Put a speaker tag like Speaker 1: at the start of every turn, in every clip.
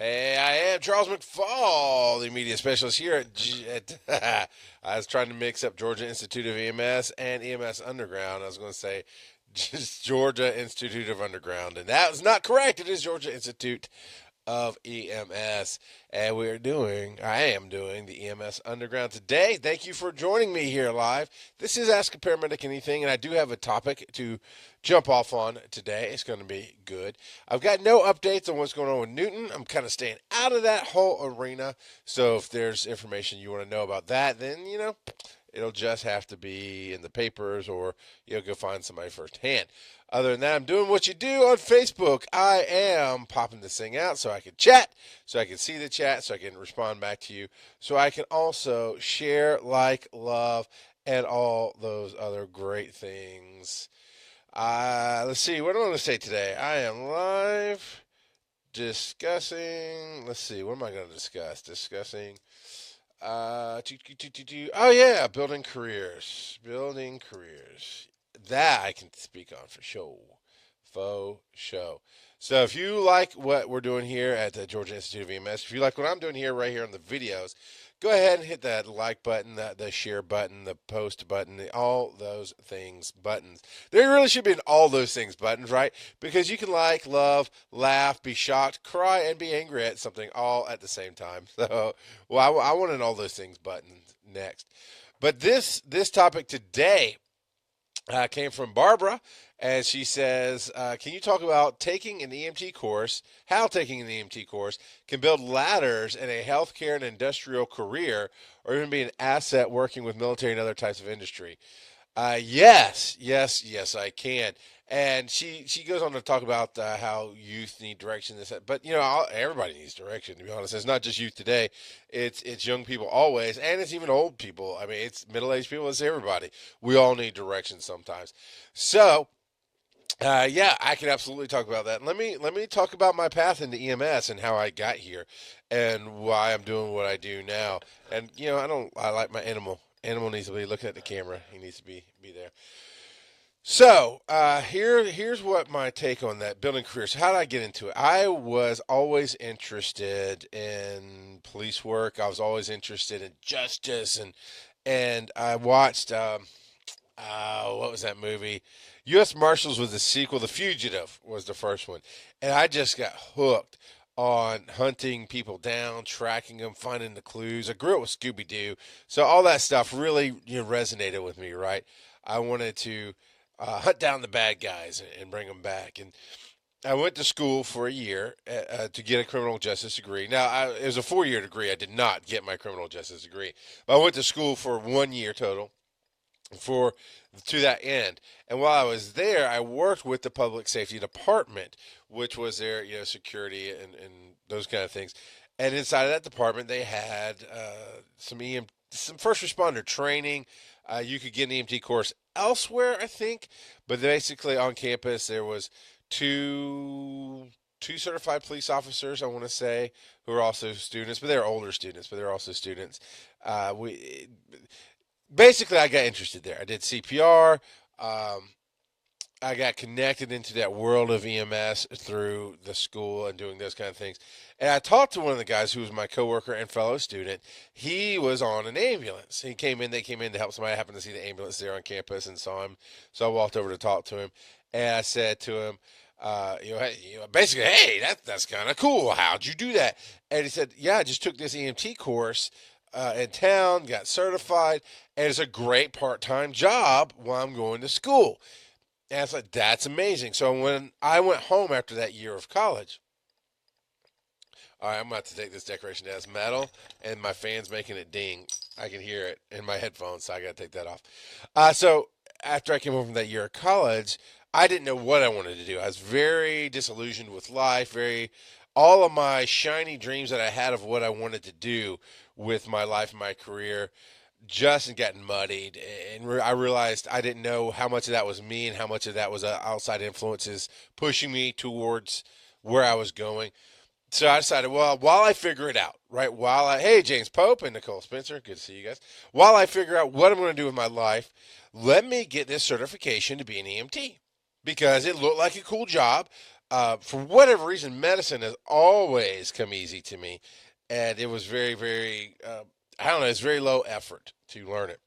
Speaker 1: Hey, I am Charles McFall, the media specialist here I was trying to mix up Georgia Institute of EMS and EMS Underground. I was going to say just Georgia Institute of Underground, and that was not correct. It is Georgia Institute of EMS, and I am doing the EMS Underground today. Thank you for joining me here live. This is Ask a Paramedic Anything, and I do have a topic to jump off on today. It's going to be good. I've got no updates on what's going on with Newton. I'm kind of staying out of that whole arena, so if there's information you want to know about that, then, it'll just have to be in the papers or you'll go find somebody firsthand. Other than that, I'm doing what you do on Facebook. I am popping this thing out so I can chat, so I can see the chat, so I can respond back to you, so I can also share, like, love, and all those other great things. Let's see, what am I going to say today? I am live discussing, let's see, what am I going to discuss? Oh yeah, building careers. Building careers. That I can speak on for sure. Faux show. So if you like what we're doing here at the Georgia Institute of EMS, if you like what I'm doing here right here on the videos, go ahead and hit that like button, the share button, the post button, all those things buttons. There really should be an all those things buttons, right? Because you can like, love, laugh, be shocked, cry, and be angry at something all at the same time. So, well, I want an all those things button next. But this topic today came from Barbara, and she says, can you talk about taking an EMT course, how taking an EMT course can build ladders in a healthcare and industrial career, or even be an asset working with military and other types of industry? Yes, I can. And she goes on to talk about how youth need direction. This, but everybody needs direction. To be honest, it's not just youth today; it's young people always, and it's even old people. I mean, it's middle aged people. It's everybody. We all need direction sometimes. So, yeah, I can absolutely talk about that. Let me talk about my path into EMS and how I got here, and why I'm doing what I do now. And I like my animal. Animal needs to be looking at the camera. He needs to be there. So here's what my take on that building careers. How did I get into it? I was always interested in police work. I was always interested in justice, and I watched what was that movie? U.S. Marshals was the sequel. The Fugitive was the first one, and I just got hooked on hunting people down, tracking them, finding the clues. I grew up with Scooby Doo, so all that stuff really resonated with me. Right, I wanted to hunt down the bad guys and bring them back. And I went to school for a year to get a criminal justice degree. Now, it was a 4-year degree. I did not get my criminal justice degree, but I went to school for 1 year total for to that end. And while I was there, I worked with the public safety department, which was their security and those kind of things. And inside of that department, they had some first responder training. You could get an EMT course elsewhere, I think, but basically on campus there was two certified police officers, I want to say, who are also students, but they're older students, but they're also students. We basically I got interested there. I did CPR. Um, I got connected into that world of EMS through the school and doing those kind of things. And I talked to one of the guys who was my coworker and fellow student. He was on an ambulance. They came in to help somebody. I happened to see the ambulance there on campus and saw him. So I walked over to talk to him. And I said to him, basically, hey, that's kind of cool. How'd you do that? And he said, yeah, I just took this EMT course in town, got certified, and it's a great part-time job while I'm going to school. And I was like, that's amazing. So when I went home after that year of college, all right, I'm about to take this decoration down. It's metal, and my fan's making it ding. I can hear it in my headphones, so I got to take that off. So after I came home from that year of college, I didn't know what I wanted to do. I was very disillusioned with life, all of my shiny dreams that I had of what I wanted to do with my life and my career just gotten muddied, and I realized I didn't know how much of that was me and how much of that was outside influences pushing me towards where I was going. So I decided, well, while I figure it out, right? Hey, James Pope and Nicole Spencer, good to see you guys. While I figure out what I'm going to do with my life, let me get this certification to be an EMT because it looked like a cool job. For whatever reason, medicine has always come easy to me, and it was very, very, I don't know, it's very low effort to learn it.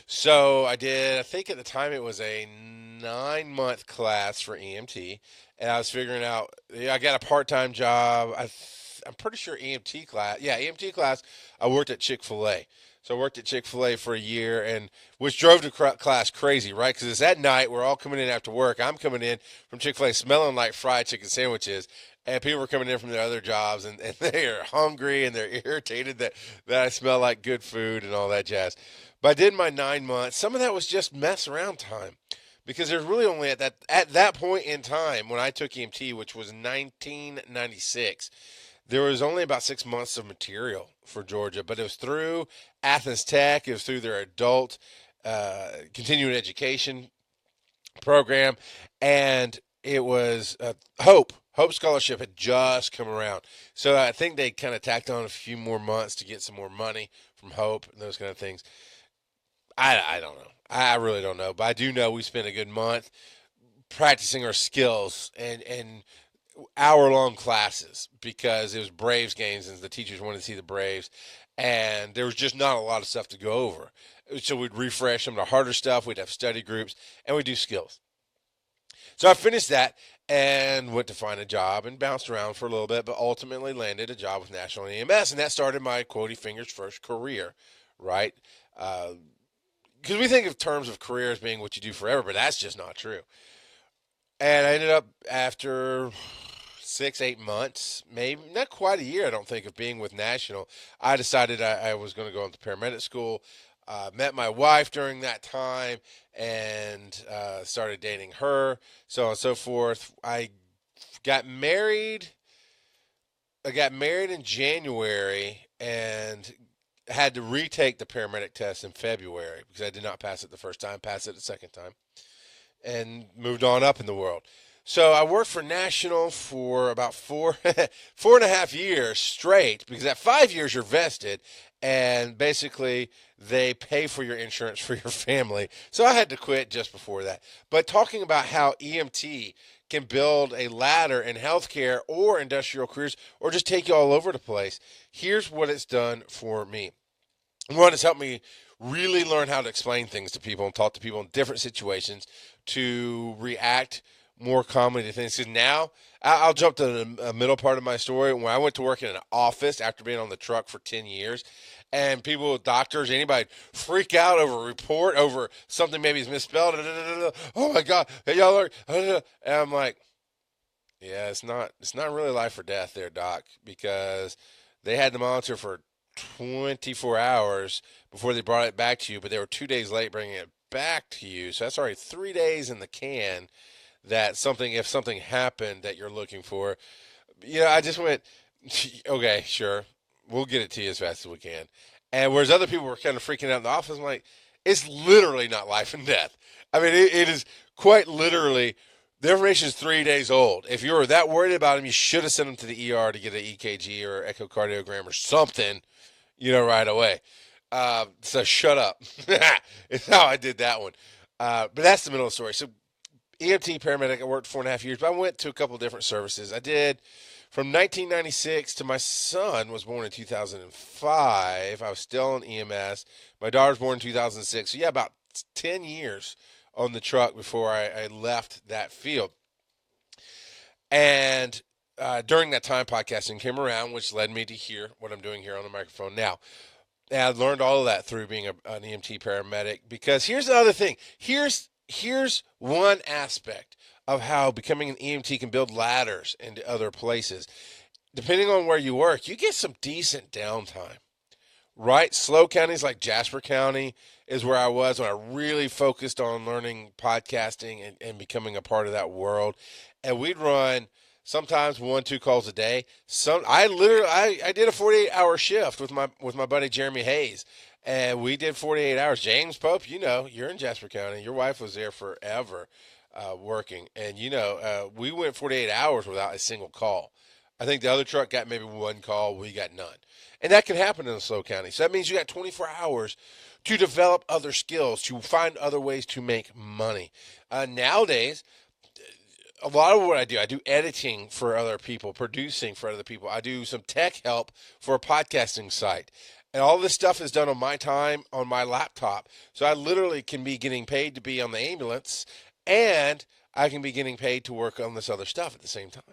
Speaker 1: So I did, I think at the time it was a 9 month class for EMT, and I was figuring out, yeah, I got a part time job. I'm pretty sure EMT class, yeah, EMT class. I worked at Chick-fil-A. So I worked at Chick-fil-A for a year, and which drove the class crazy, right? Because it's at night. We're all coming in after work. I'm coming in from Chick-fil-A smelling like fried chicken sandwiches, and people are coming in from their other jobs, and they are hungry and they're irritated that I smell like good food and all that jazz. But I did my 9 months. Some of that was just mess around time because there's really only at that point in time when I took EMT, which was 1996, there was only about 6 months of material for Georgia, but it was through Athens Tech. It was through their adult continuing education program, and it was Hope. Hope Scholarship had just come around. So I think they kind of tacked on a few more months to get some more money from Hope and those kind of things. I don't know. I really don't know. But I do know we spent a good month practicing our skills and hour-long classes because it was Braves games and the teachers wanted to see the Braves, and there was just not a lot of stuff to go over. So we'd refresh some of the harder stuff. We'd have study groups, and we'd do skills. So I finished that and went to find a job and bounced around for a little bit, but ultimately landed a job with National EMS, and that started my quotey fingers first career, right? Because we think of terms of career as being what you do forever, but that's just not true. And I ended up after 6, 8 months, maybe not quite a year, I don't think, of being with National. I decided I was going to go into paramedic school. Met my wife during that time and started dating her, so on and so forth. Got married. I got married in January and had to retake the paramedic test in February because I did not pass it the first time, passed it the second time, and moved on up in the world. So I worked for National for about 4.5 years straight because at 5 years you're vested, and basically they pay for your insurance for your family. So I had to quit just before that. But talking about how EMT can build a ladder in healthcare or industrial careers or just take you all over the place, here's what it's done for me. One, it's helped me really learn how to explain things to people and talk to people in different situations to react more calmly to things. Because now, I'll jump to the middle part of my story. When I went to work in an office after being on the truck for 10 years, and people, doctors, anybody, freak out over a report, over something maybe is misspelled. Oh my God, hey, y'all are, and I'm like, yeah, it's not really life or death there, doc, because they had the monitor for 24 hours before they brought it back to you, but they were 2 days late bringing it back to you. So that's already 3 days in the can that if something happened that you're looking for. I just went, okay, sure, we'll get it to you as fast as we can. And whereas other people were kind of freaking out in the office, I'm like, it's literally not life and death. I mean, it is quite literally. The information is 3 days old. If you were that worried about him, you should have sent him to the ER to get an EKG or echocardiogram or something, right away. So shut up. It's how I did that one. But that's the middle of the story. So EMT paramedic, I worked 4.5 years, but I went to a couple of different services. I did from 1996 to my son was born in 2005. I was still in EMS. My daughter was born in 2006. So yeah, about 10 years on the truck before I left that field. And during that time, podcasting came around, which led me to hear what I'm doing here on the microphone now. And I learned all of that through being an EMT paramedic, because here's the other thing. Here's one aspect of how becoming an EMT can build ladders into other places. Depending on where you work, you get some decent downtime, right? Slow counties like Jasper County is where I was when I really focused on learning podcasting and becoming a part of that world. And we'd run sometimes 1-2 calls a day. I did a 48-hour shift with my buddy Jeremy Hayes, and we did 48 hours. James Pope, you're in Jasper County. Your wife was there forever working, and we went 48 hours without a single call. I think the other truck got maybe one call. We got none. And that can happen in a slow county. So that means you got 24 hours to develop other skills, to find other ways to make money. Nowadays, a lot of what I do editing for other people, producing for other people. I do some tech help for a podcasting site. And all this stuff is done on my time on my laptop. So I literally can be getting paid to be on the ambulance, and I can be getting paid to work on this other stuff at the same time.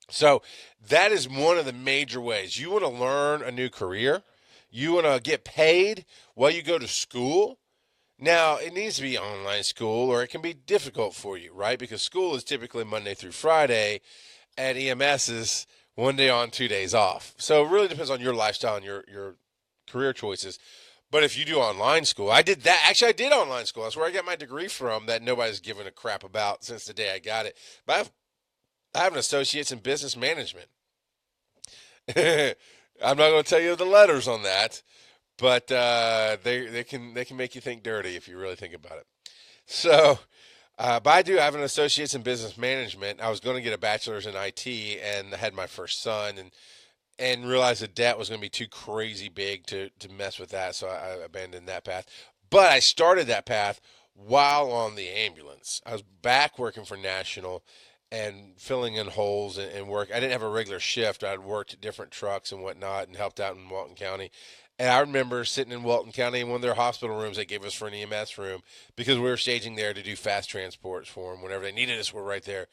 Speaker 1: So that is one of the major ways. You want to learn a new career, you want to get paid while you go to school. Now, it needs to be online school, or it can be difficult for you, right? Because school is typically Monday through Friday, and EMS is 1 day on, 2 days off. So it really depends on your lifestyle and your career choices. But if you do online school, I did that. Actually, I did online school. That's where I got my degree from that nobody's given a crap about since the day I got it. But I have an associate's in business management. I'm not going to tell you the letters on that, but they can make you think dirty if you really think about it. So, but I do have an associate's in business management. I was going to get a bachelor's in IT, and I had my first son, and realized the debt was going to be too crazy big to mess with that, so I abandoned that path. But I started that path while on the ambulance. I was back working for National and filling in holes and work. I didn't have a regular shift. I'd worked at different trucks and whatnot and helped out in Walton County. And I remember sitting in Walton County in one of their hospital rooms they gave us for an EMS room because we were staging there to do fast transports for them. Whenever they needed us, we're right there.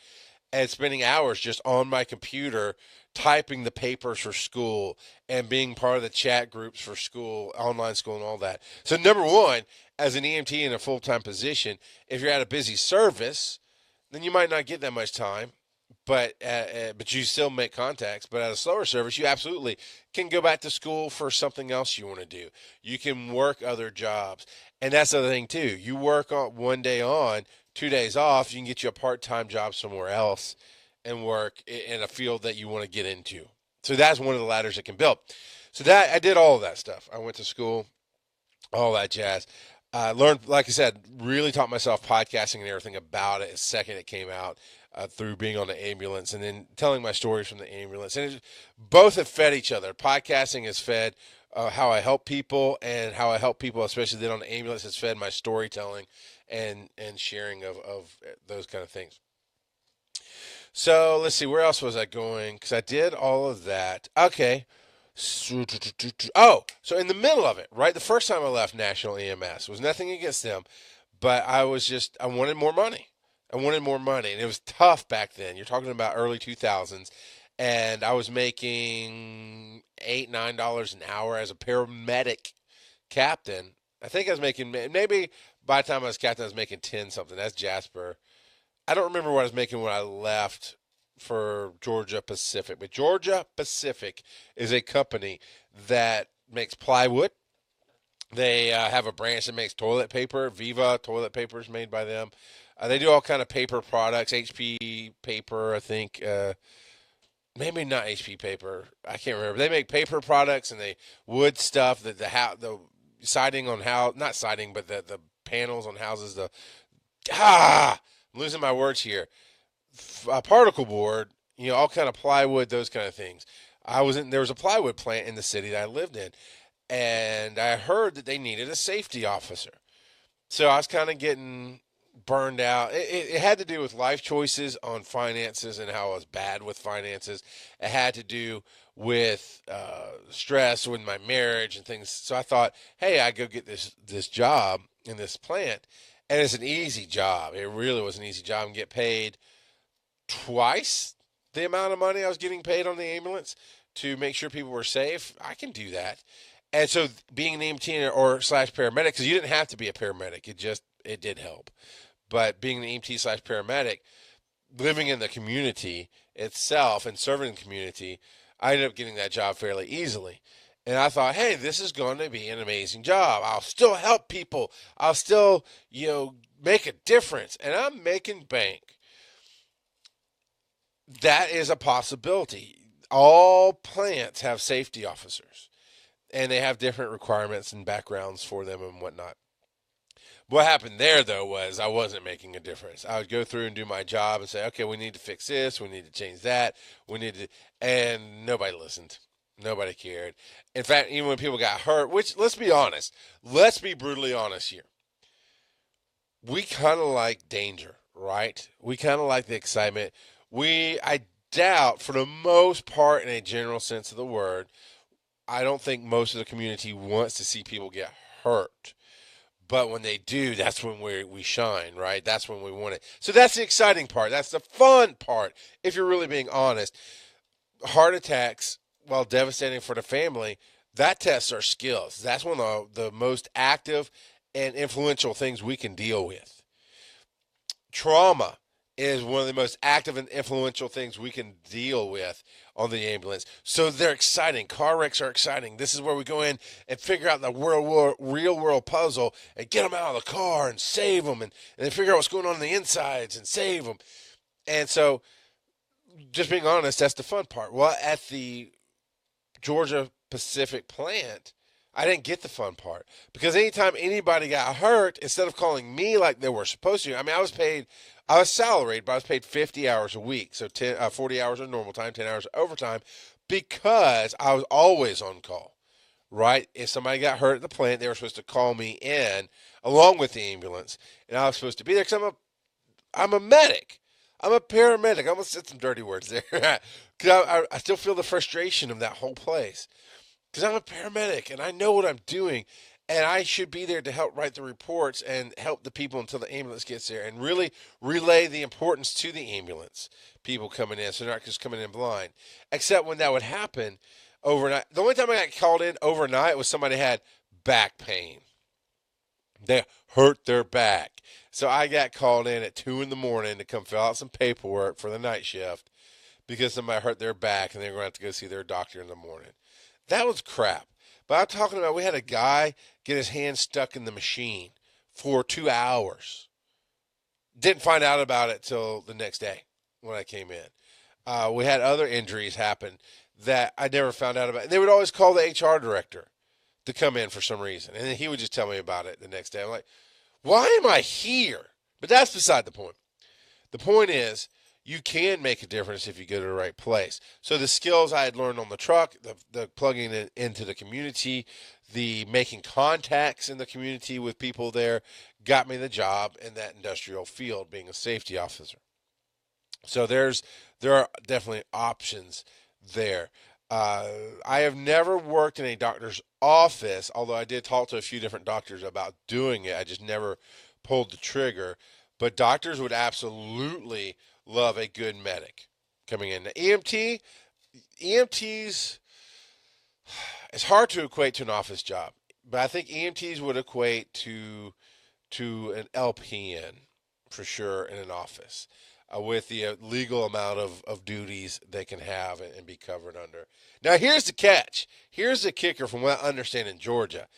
Speaker 1: And spending hours just on my computer typing the papers for school and being part of the chat groups for school, online school, and all that. So, number one, as an EMT in a full-time position, if you're at a busy service, then you might not get that much time, but you still make contacts. But at a slower service, you absolutely can go back to school for something else you want to do. You can work other jobs, and that's the other thing too. You work on 1 day on, 2 days off. You can get you a part-time job somewhere else and work in a field that you want to get into. So that's one of the ladders that can build. So that I did all of that stuff. I went to school, all that jazz. Learned, like I said, really taught myself podcasting and everything about it the second it came out through being on the ambulance and then telling my stories from the ambulance. And both have fed each other. Podcasting has fed how I help people, and how I help people, especially then on the ambulance, has fed my storytelling and sharing of those kind of things. So let's see, where else was I going? Because I did all of that. Okay. Oh, so in the middle of it, right? The first time I left National EMS was nothing against them, but I wanted more money. I wanted more money, and it was tough back then. You're talking about early 2000s, and I was making $8-9 an hour as a paramedic captain. I think I was making, maybe by the time I was captain, I was making 10 something. That's Jasper. I don't remember what I was making when I left for Georgia Pacific, but Georgia Pacific is a company that makes plywood. They have a branch that makes toilet paper. Viva toilet paper is made by them. They do all kind of paper products. HP paper, I think. Maybe not HP paper. I can't remember. They make paper products and they wood stuff. The siding on house, not siding, but the panels on houses. I'm losing my words here. Particle board, all kind of plywood, those kind of things. There was a plywood plant in the city that I lived in, and I heard that they needed a safety officer. So I was kind of getting burned out. It had to do with life choices on finances and how I was bad with finances. It had to do with stress with my marriage and things. So I thought, hey, I go get this job in this plant, and it's an easy job. It really was an easy job, and get paid twice the amount of money I was getting paid on the ambulance to make sure people were safe. I can do that. And so being an EMT or slash paramedic, because you didn't have to be a paramedic, it did help. But being an EMT slash paramedic, living in the community itself and serving the community, I ended up getting that job fairly easily. And I thought, hey, this is going to be an amazing job. I'll still help people. I'll still, make a difference. And I'm making bank. That is a possibility. All plants have safety officers, and they have different requirements and backgrounds for them and whatnot. What happened there, though, was I wasn't making a difference. I would go through and do my job and say, okay, we need to fix this, we need to change that, and nobody listened. Nobody cared. In fact, even when people got hurt, which, let's be honest, let's be brutally honest here. We kind of like danger, right? right? We kind of like the excitement. I doubt, for the most part, in a general sense of the word, I don't think most of the community wants to see people get hurt. But when they do, that's when we shine, right? That's when we want it. So that's the exciting part. That's the fun part, if you're really being honest. Heart attacks, while devastating for the family, that tests our skills. That's one of the most active and influential things we can deal with. Trauma is one of the most active and influential things we can deal with on the ambulance. So they're exciting. Car wrecks are exciting. This is where we go in and figure out the real world puzzle and get them out of the car and save them, and then figure out what's going on the insides and save them. And so, just being honest, that's the fun part. Well, at the Georgia Pacific plant, I didn't get the fun part, because anytime anybody got hurt, instead of calling me like they were supposed to, I mean, I was salaried, but I was paid 50 hours a week. So 40 hours of normal time, 10 hours of overtime, because I was always on call, right? If somebody got hurt at the plant, they were supposed to call me in along with the ambulance, and I was supposed to be there because I'm a medic. I'm a paramedic. I almost said some dirty words there. Because I still feel the frustration of that whole place. Because I'm a paramedic and I know what I'm doing. And I should be there to help write the reports and help the people until the ambulance gets there, and really relay the importance to the ambulance people coming in, so they're not just coming in blind. Except when that would happen overnight. The only time I got called in overnight was somebody had back pain. They hurt their back. So I got called in at 2 in the morning to come fill out some paperwork for the night shift because somebody hurt their back and they were going to have to go see their doctor in the morning. That was crap. But I'm talking about, we had a guy get his hand stuck in the machine for 2 hours. Didn't find out about it till the next day when I came in. We had other injuries happen that I never found out about. And they would always call the HR director to come in for some reason. And then he would just tell me about it the next day. I'm like, why am I here? But that's beside the point. The point is, you can make a difference if you go to the right place. So the skills I had learned on the truck, the plugging it into the community, the making contacts in the community with people there, got me the job in that industrial field, being a safety officer. So there are definitely options there. I have never worked in a doctor's office, although I did talk to a few different doctors about doing it. I just never pulled the trigger. But doctors would absolutely love a good medic coming in. The EMTs, it's hard to equate to an office job, but I think EMTs would equate to an LPN for sure in an office, with the legal amount of duties they can have and be covered under. Now, here's the catch. Here's the kicker from what I understand in Georgia.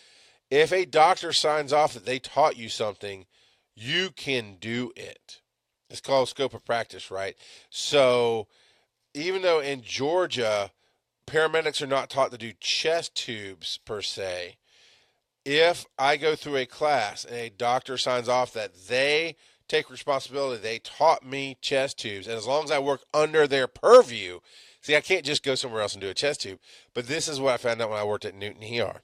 Speaker 1: If a doctor signs off that they taught you something, you can do it. It's called scope of practice, right? So even though in Georgia, paramedics are not taught to do chest tubes per se, if I go through a class and a doctor signs off that they take responsibility, they taught me chest tubes, and as long as I work under their purview, see, I can't just go somewhere else and do a chest tube, but this is what I found out when I worked at Newton ER.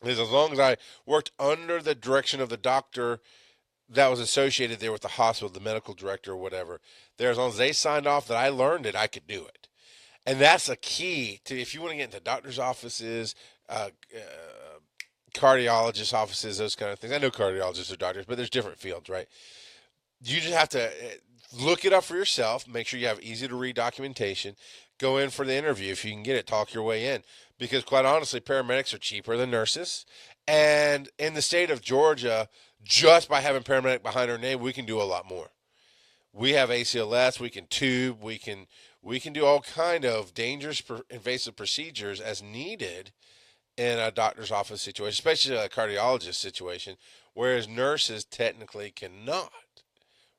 Speaker 1: Is as long as I worked under the direction of the doctor that was associated there with the hospital, the medical director or whatever, there, as long as they signed off that I learned it, I could do it. And that's a key to, if you want to get into doctor's offices, cardiologist offices, those kind of things. I know cardiologists are doctors, but there's different fields, right? You just have to look it up for yourself, make sure you have easy to read documentation, go in for the interview if you can get it, talk your way in. Because quite honestly, paramedics are cheaper than nurses. And in the state of Georgia, just by having paramedic behind our name, we can do a lot more. We have ACLS, we can tube, we can do all kind of dangerous, invasive procedures as needed in a doctor's office situation, especially a cardiologist situation, whereas nurses technically cannot,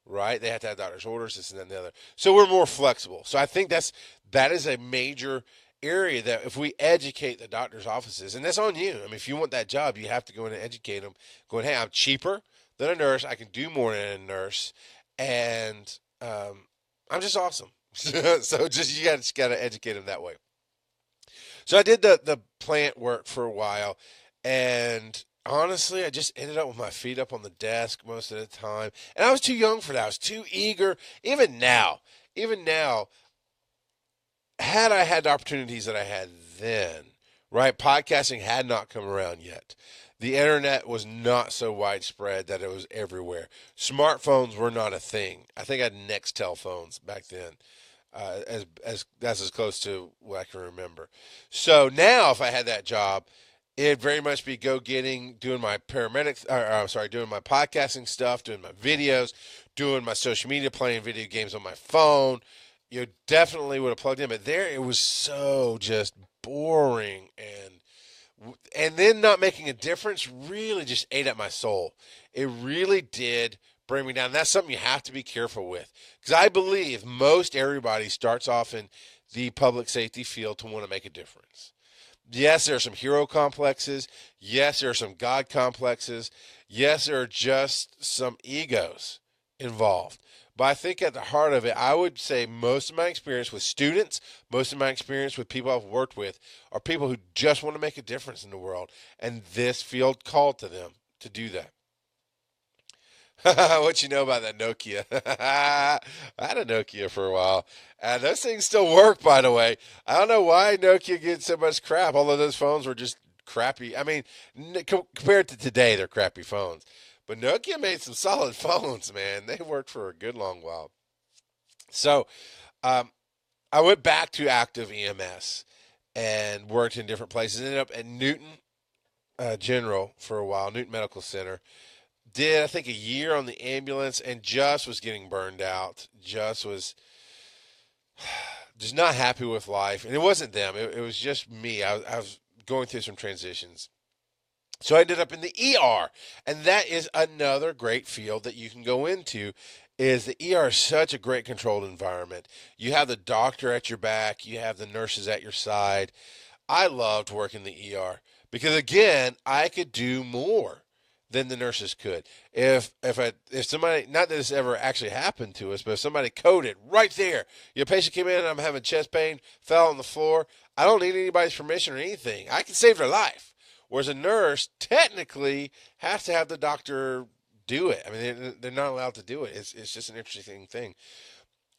Speaker 1: right? They have to have doctor's orders, this and that and the other. So we're more flexible. So I think that is a major area that if we educate the doctor's offices, and that's on you. I mean, if you want that job, you have to go in and educate them, going, hey, I'm cheaper than a nurse. I can do more than a nurse. And I'm just awesome. So just you got to educate them that way. So I did the plant work for a while, and honestly, I just ended up with my feet up on the desk most of the time. And I was too young for that. I was too eager. Even now, had I had the opportunities that I had then, right? Podcasting had not come around yet. The internet was not so widespread that it was everywhere. Smartphones were not a thing. I think I had Nextel phones back then. As that's as close to what I can remember. So now, if I had that job, it'd very much be go getting, doing my paramedics. I'm sorry, doing my podcasting stuff, doing my videos, doing my social media, playing video games on my phone. You definitely would have plugged in, but there it was so just boring and then not making a difference really just ate at my soul. It really did bring me down. That's something you have to be careful with because I believe most everybody starts off in the public safety field to want to make a difference. Yes, there are some hero complexes. Yes, there are some God complexes. Yes, there are just some egos involved. But I think at the heart of it, I would say most of my experience with students, most of my experience with people I've worked with, are people who just want to make a difference in the world. And this field called to them to do that. What you know about that Nokia? I had a Nokia for a while, and those things still work. By the way, I don't know why Nokia gets so much crap. Although those phones were just crappy. I mean, compared to today, they're crappy phones. But Nokia made some solid phones, man. They worked for a good long while. So um, I went back to active EMS and worked in different places. Ended up at Newton General for a while, Newton Medical Center. Did I think a year on the ambulance and just was getting burned out. Just was just not happy with life, and it wasn't them. It was just me. I was going through some transitions. So I ended up in the ER, and that is another great field that you can go into. Is the ER is such a great controlled environment. You have the doctor at your back, you have the nurses at your side. I loved working the ER because again, I could do more than the nurses could. If somebody, not that this ever actually happened to us, but if somebody coded right there, your patient came in and I'm having chest pain, fell on the floor, I don't need anybody's permission or anything. I can save their life. Whereas a nurse technically has to have the doctor do it. I mean, they're not allowed to do it. It's just an interesting thing.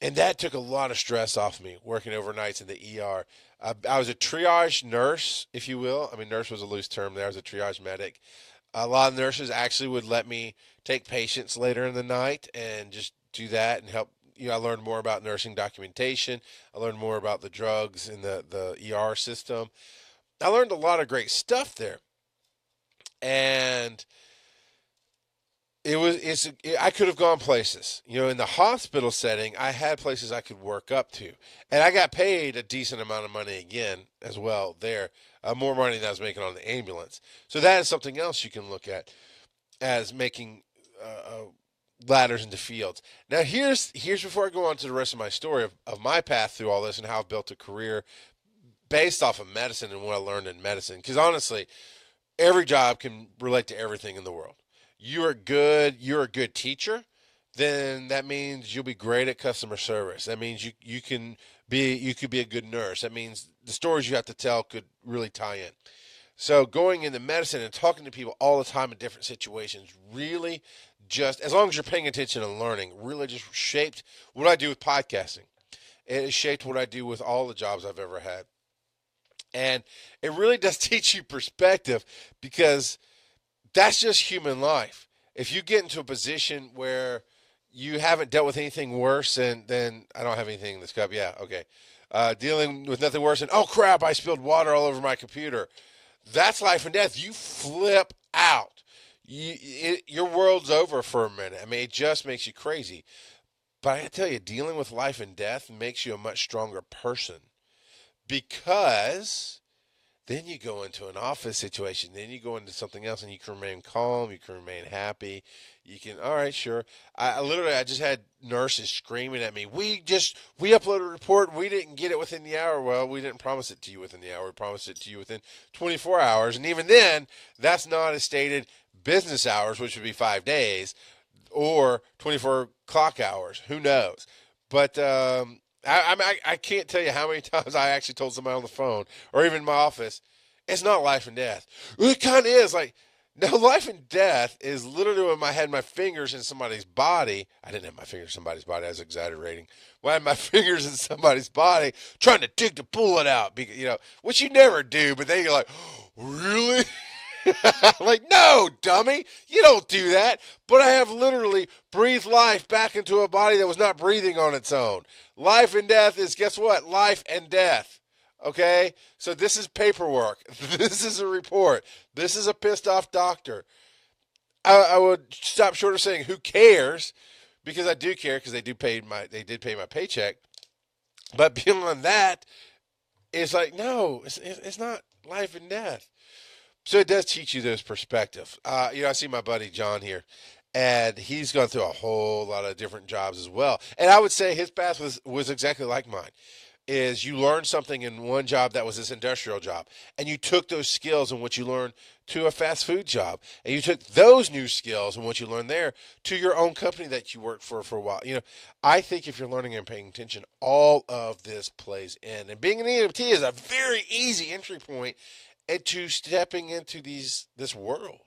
Speaker 1: And that took a lot of stress off me working overnights in the ER. I was a triage nurse, if you will. I mean, nurse was a loose term there. I was a triage medic. A lot of nurses actually would let me take patients later in the night and just do that and help. You know, I learned more about nursing documentation. I learned more about the drugs in the ER system. I learned a lot of great stuff there. And I could have gone places. You know, in the hospital setting, I had places I could work up to. And I got paid a decent amount of money again as well there. More money than I was making on the ambulance. So that is something else you can look at as making ladders into fields. Now here's before I go on to the rest of my story of my path through all this and how I've built a career based off of medicine and what I learned in medicine. Because honestly, every job can relate to everything in the world. You're a good teacher, then that means you'll be great at customer service. That means you could be a good nurse. That means the stories you have to tell could really tie in. So going into medicine and talking to people all the time in different situations really just, as long as you're paying attention and learning, really just shaped what I do with podcasting. It has shaped what I do with all the jobs I've ever had. And it really does teach you perspective because that's just human life. If you get into a position where you haven't dealt with anything worse than I don't have anything in this cup. Yeah, okay. Dealing with nothing worse than, oh crap, I spilled water all over my computer. That's life and death. You flip out. Your world's over for a minute. I mean, it just makes you crazy. But I tell you, dealing with life and death makes you a much stronger person because then you go into an office situation, then you go into something else and you can remain calm, you can remain happy. You can, all right, sure. I just had nurses screaming at me. We uploaded a report. We didn't get it within the hour. Well, we didn't promise it to you within the hour. We promised it to you within 24 hours. And even then, that's not as stated business hours, which would be 5 days, or 24 clock hours. Who knows? But, I can't tell you how many times I actually told somebody on the phone or even in my office, it's not life and death. Well, it kind of is. Like, No, life and death is literally when I had my fingers in somebody's body. I didn't have my fingers in somebody's body. I was exaggerating. When I had my fingers in somebody's body, trying to dig the bullet out, which you never do. But then you're like, really? Like, no, dummy, you don't do that. But I have literally breathed life back into a body that was not breathing on its own. Life and death is, guess what? Life and death. Okay? So this is paperwork. This is a report. This is a pissed off doctor. I would stop short of saying who cares, because I do care, because they did pay my paycheck. But beyond that, it's like, no, it's not life and death. So it does teach you those perspectives. I see my buddy John here, and he's gone through a whole lot of different jobs as well. And I would say his path was exactly like mine. Is you learned something in one job that was this industrial job, and you took those skills and what you learned to a fast food job, and you took those new skills and what you learned there to your own company that you worked for a while. I think if you're learning and paying attention, all of this plays in. And being an EMT is a very easy entry point into stepping into this world,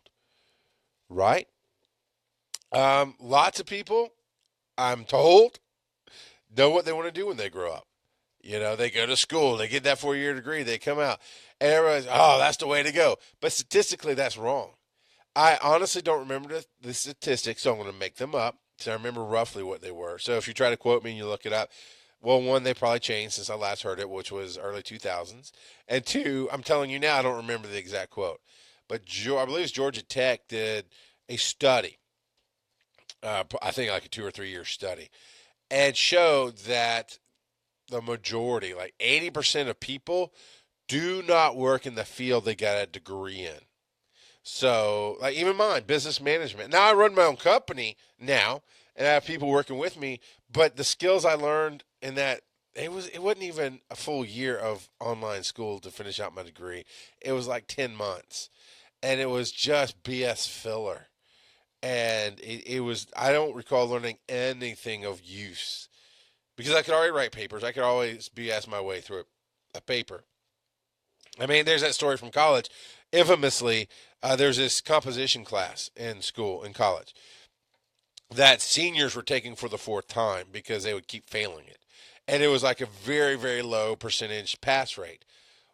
Speaker 1: right? Lots of people, I'm told, know what they want to do when they grow up. They go to school, they get that 4-year degree, they come out, and everybody's, oh, that's the way to go. But statistically, that's wrong. I honestly don't remember the statistics, so I'm going to make them up. So I remember roughly what they were. So if you try to quote me and you look it up, well, one, they probably changed since I last heard it, which was early 2000s. And two, I'm telling you now, I don't remember the exact quote. But I believe it's Georgia Tech did a study, I think like a 2 or 3 year study, and showed that the majority, like 80% of people, do not work in the field they got a degree in. So, like even mine, business management. Now I run my own company now, and I have people working with me. But the skills I learned in that, it wasn't even a full year of online school to finish out my degree. It was like 10 months, and it was just BS filler. And it was, I don't recall learning anything of use, because I could already write papers. I could always BS my way through a paper. I mean, there's that story from college. Infamously, there's this composition class in college, that seniors were taking for the fourth time because they would keep failing it. And it was like a very, very low percentage pass rate.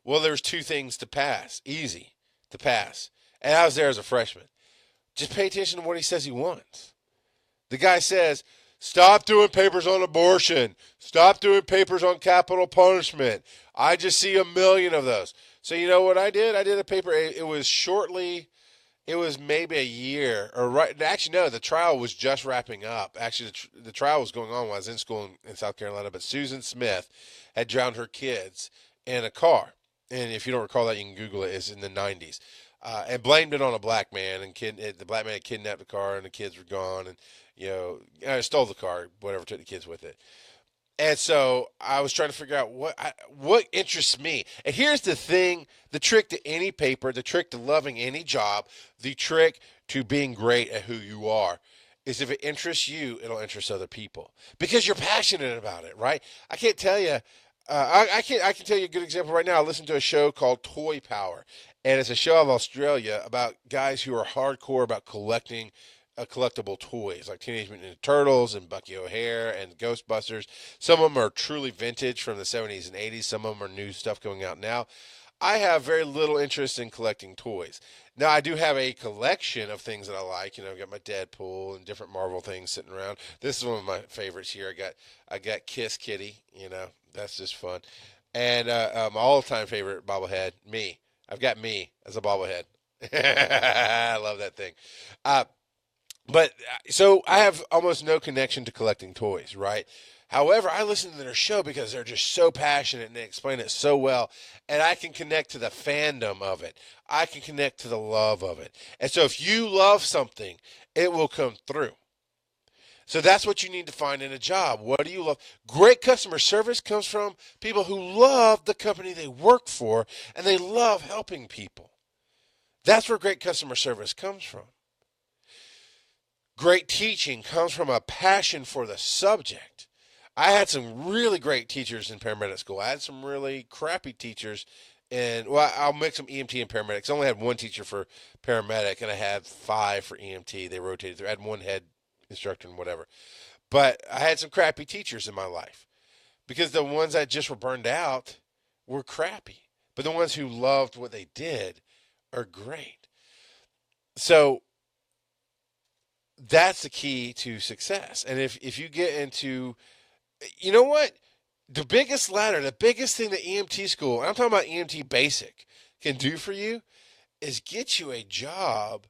Speaker 1: Well, there's two things to pass, easy to pass. And I was there as a freshman. Just pay attention to what he says he wants. The guy says, stop doing papers on abortion. Stop doing papers on capital punishment. I just see a million of those. So you know what I did? I did a paper. It was maybe a year, or right. Actually, no, the trial was just wrapping up. Actually, the trial was going on when I was in school in South Carolina. But Susan Smith had drowned her kids in a car. And if you don't recall that, you can Google it. It's in the 90s. And blamed it on a black man. And the black man had kidnapped the car, and the kids were gone. And, stole the car, whatever, took the kids with it. And so I was trying to figure out what interests me. And here's the thing, the trick to any paper, the trick to loving any job, the trick to being great at who you are is if it interests you, it'll interest other people because you're passionate about it, right? I can't tell you. I can tell you a good example right now. I listened to a show called Toy Power, and it's a show out of Australia about guys who are hardcore about collecting collectible toys like Teenage Mutant Ninja Turtles and Bucky O'Hare and Ghostbusters. Some of them are truly vintage from the 70s and 80s. Some of them are new stuff going out now. I have very little interest in collecting toys. Now, I do have a collection of things that I like. I've got my Deadpool and different Marvel things sitting around. This is one of my favorites here. I got Kiss Kitty. That's just fun. And my all-time favorite bobblehead, me. I've got me as a bobblehead. I love that thing. But so I have almost no connection to collecting toys, right? However, I listen to their show because they're just so passionate and they explain it so well. And I can connect to the fandom of it. I can connect to the love of it. And so if you love something, it will come through. So that's what you need to find in a job. What do you love? Great customer service comes from people who love the company they work for and they love helping people. That's where great customer service comes from. Great teaching comes from a passion for the subject. I had some really great teachers in paramedic school. I had some really crappy teachers and well, I'll mix them EMT and paramedics. I only had one teacher for paramedic, and I had 5 for EMT. They rotated through. I had one head instructor and whatever. But I had some crappy teachers in my life because the ones that just were burned out were crappy. But the ones who loved what they did are great. So that's the key to success. And if you get into, you know what? The biggest ladder, the biggest thing that EMT school, and I'm talking about EMT basic, can do for you is get you a job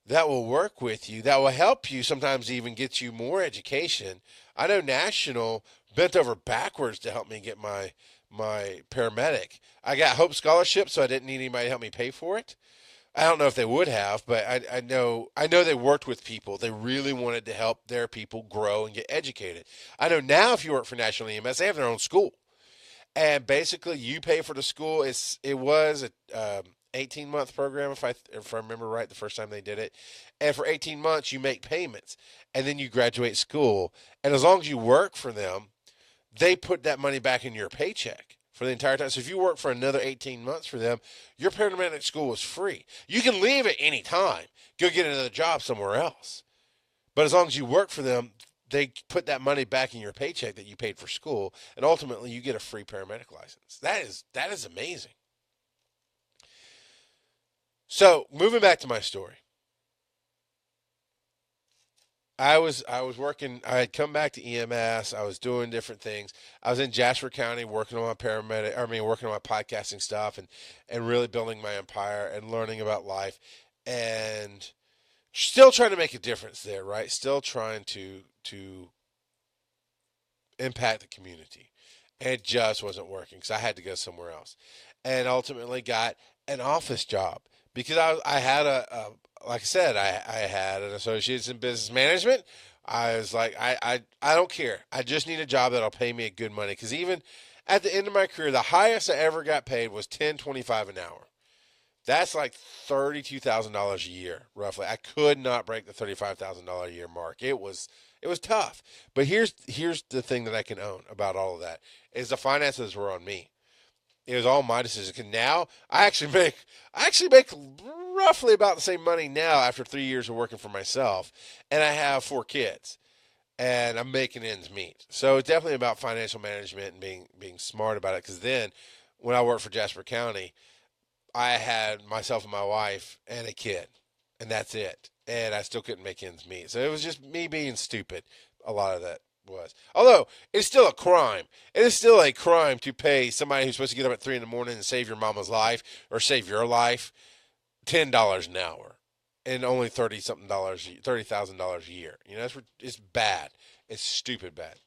Speaker 1: that will work with you, that will help you, sometimes even get you more education. I know National bent over backwards to help me get my paramedic. I got Hope Scholarship, so I didn't need anybody to help me pay for it. I don't know if they would have, but I know they worked with people. They really wanted to help their people grow and get educated. I know now if you work for National EMS, they have their own school, and basically you pay for the school. It was a 18-month program if I remember right the first time they did it, and for 18 months you make payments, and then you graduate school, and as long as you work for them, they put that money back in your paycheck for the entire time. So if you work for another 18 months for them, your paramedic school is free. You can leave at any time, go get another job somewhere else. But as long as you work for them, they put that money back in your paycheck that you paid for school, and ultimately you get a free paramedic license. That is amazing. So moving back to my story. I was working. I had come back to EMS. I was doing different things. I was in Jasper County working on my paramedic. I mean, working on my podcasting stuff and really building my empire and learning about life, and still trying to make a difference there. Right, still trying to impact the community, and it just wasn't working because I had to go somewhere else, and ultimately got an office job because I had a like I said, I had an associate's in business management. I was like, I don't care. I just need a job that'll pay me a good money. Because even at the end of my career, the highest I ever got paid was $10.25 an hour. That's like $32,000 a year, roughly. I could not break the $35,000 a year mark. It was tough. But here's the thing that I can own about all of that is the finances were on me. It was all my decision. 'Cause now I actually make roughly about the same money now after 3 years of working for myself, and I have 4 kids, and I'm making ends meet. So it's definitely about financial management and being smart about it. Because then, when I worked for Jasper County, I had myself and my wife and a kid, and that's it. And I still couldn't make ends meet. So it was just me being stupid. A lot of that was. Although it's still a crime. It is still a crime to pay somebody who's supposed to get up at 3 in the morning and save your mama's life or save your life $10 an hour and only $30,000 a year. It's bad. It's stupid bad.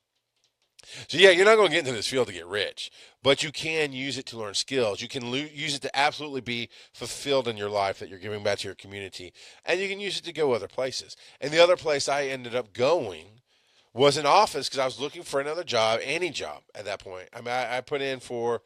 Speaker 1: So yeah, you're not going to get into this field to get rich, but you can use it to learn skills. You can use it to absolutely be fulfilled in your life that you're giving back to your community, and you can use it to go other places. And the other place I ended up going was an office because I was looking for another job, any job at that point. I mean, I put in for